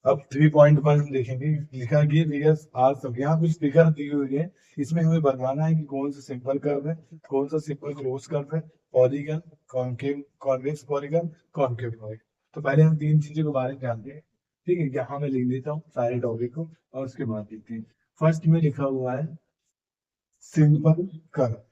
अब 3.1 हम देखेंगे। लिखा है कि फिगर्स आर सब, यहाँ कुछ फिगर दी हुई है, इसमें हमें बताना है कि कौन सा सिंपल कर्व है, कौन सा सिंपल क्लोज कर्व है, polygon, concave, convex polygon, concave polygon. तो पहले हम तीन चीजों के बारे में जानते हैं। ठीक है, यहाँ मैं लिख देता हूँ सारे टॉपिक को और उसके बाद देखते हैं। फर्स्ट में लिखा हुआ है सिंपल कर्व।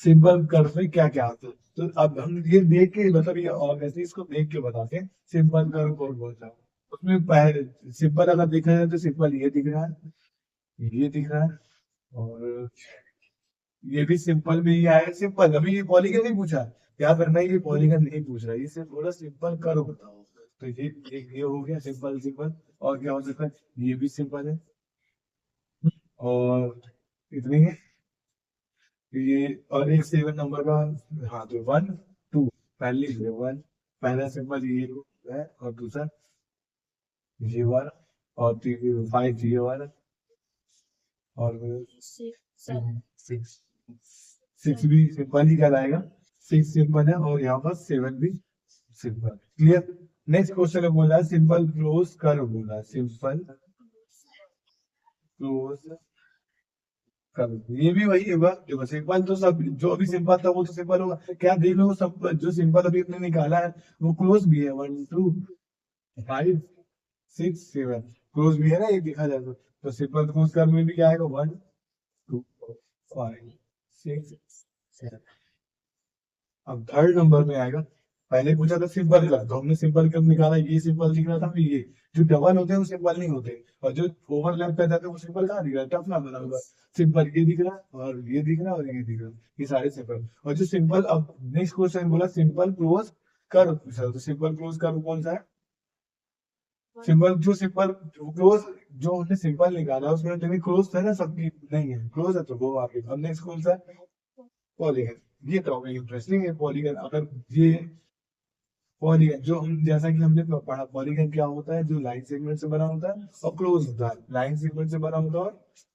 सिंपल कर्व में क्या क्या आता है, तो अब हम ये देख के मतलब ये और वैसे इसको देख के बताते हैं सिंपल कर्व कौन बोलता है। उसमें पहले सिंपल अगर देखा जाए तो सिंपल ये दिख रहा है, ये दिख रहा है, और ये भी सिंपल में ही आया। सिंपल अभी ये पॉलीगन नहीं पूछा, याद रखना ये पॉलीगन नहीं पूछ रहा है, ये सिर्फ बोला सिंपल कर्व बताओ। तो ये हो गया सिंपल सिंपल। और क्या हो सकता है, ये भी सिंपल है, और इतनी है ये। और एक 7 नंबर का, हाँ तो 1 2, पहली है 1, पहला सिंपल ये है, और दूसरा ये वाला, और 5 ये वाला, और 6 6 भी सिंपल ही कहलाएगा। 6 सिंपल है, और यहाँ पर 7 भी सिंपल। क्लियर। नेक्स्ट क्वेश्चन है, बोला है सिंपल क्लोज कर्व, बोला है सिंपल क्लोज कर्व। ये भी वही होगा जो सिंपल, तो सब जो अभी सिंपल था वो तो सिंपल होगा। क्या देख लो, सब जो सिंपल अभी हमने निकाला है वो क्लोज भी है। 1 2 5 6 7 क्लोज भी है ना, ये देखा जाए तो सिंपल क्लोज कर्व में भी क्या आएगा, 1 2 5 6 7। अब थर्ड नंबर में आएगा, पहले पूछा था सिंपल का, तो हमने सिंपल कब निकाला, ये सिंपल दिख रहा था, फिर ये जो डबल होते हैं वो सिंपल नहीं होते, और जो ओवरलैप कर जाते हैं वो सिंपल कहाँ दिख रहा है, टफ ना बना हुआ। सिंपल ये दिख रहा है, और ये दिख रहा है, और ये दिख रहा है, ये सारे सिंपल। और जो सिंपल, अब नेक्स्ट क्वेश्चन बोला सिंपल क्लोज कर्व पूछा, तो सिंपल क्लोज कर्व कौन सा है, सिंपल जो सिंपल क्लोज, जो हमने सिंपल निकाला उसमें जो क्लोज था ना सबकी, नहीं है क्लोज है तो वो आगे। अब नेक्स्ट कौन सा है, पॉलीगन। ये तो इंटरेस्टिंग है पॉलीगन। अगर ये पॉलीगन जो हम, जैसा कि हमने पढ़ा, पॉलीगन क्या होता है, जो लाइन सेगमेंट से बना होता है और क्लोज होता है, लाइन सेगमेंट से बना होता है और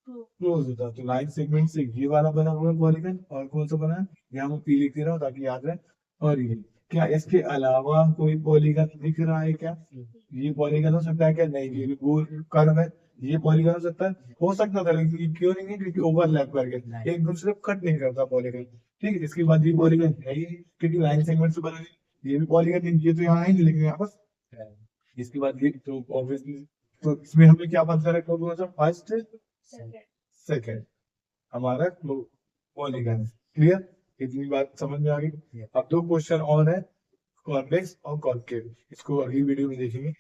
क्लोज होता है। तो लाइन सेगमेंट से ये वाला बना हुआ है पॉलीगन, और कौन सा बना है, यहाँ मैं पी लिख दे रहा हूँ ताकि याद रहे। और ये क्या, इसके अलावा कोई पॉलीगन दिख रहा है क्या, ये पॉलीगन हो सकता है क्या, नहीं ये भी गोल कर्व है, ये पॉलीगन हो सकता है, हो सकता था लेकिन ये क्यों नहीं है, क्योंकि ओवरलैप करके एक दूसरे को कट नहीं करता पॉलीगन। ठीक है, इसके बाद ये पॉलीगन है ही नहीं, क्योंकि लाइन सेगमेंट से बना है। ये भी पॉलीगन, ये तो यहाँ है नहीं लेकिन यहाँ पर है। इसके बाद ये तो ऑब्वियसली, तो इसमें हमें क्या पता रखा, कौन सा फर्स्ट सेकंड हमारा पॉलीगन है। क्लियर, इतनी बात समझ में आ गई। अब दो क्वेश्चन और है, कॉन्वेक्स और कॉन्केव, इसको अगली वीडियो में देखेंगे।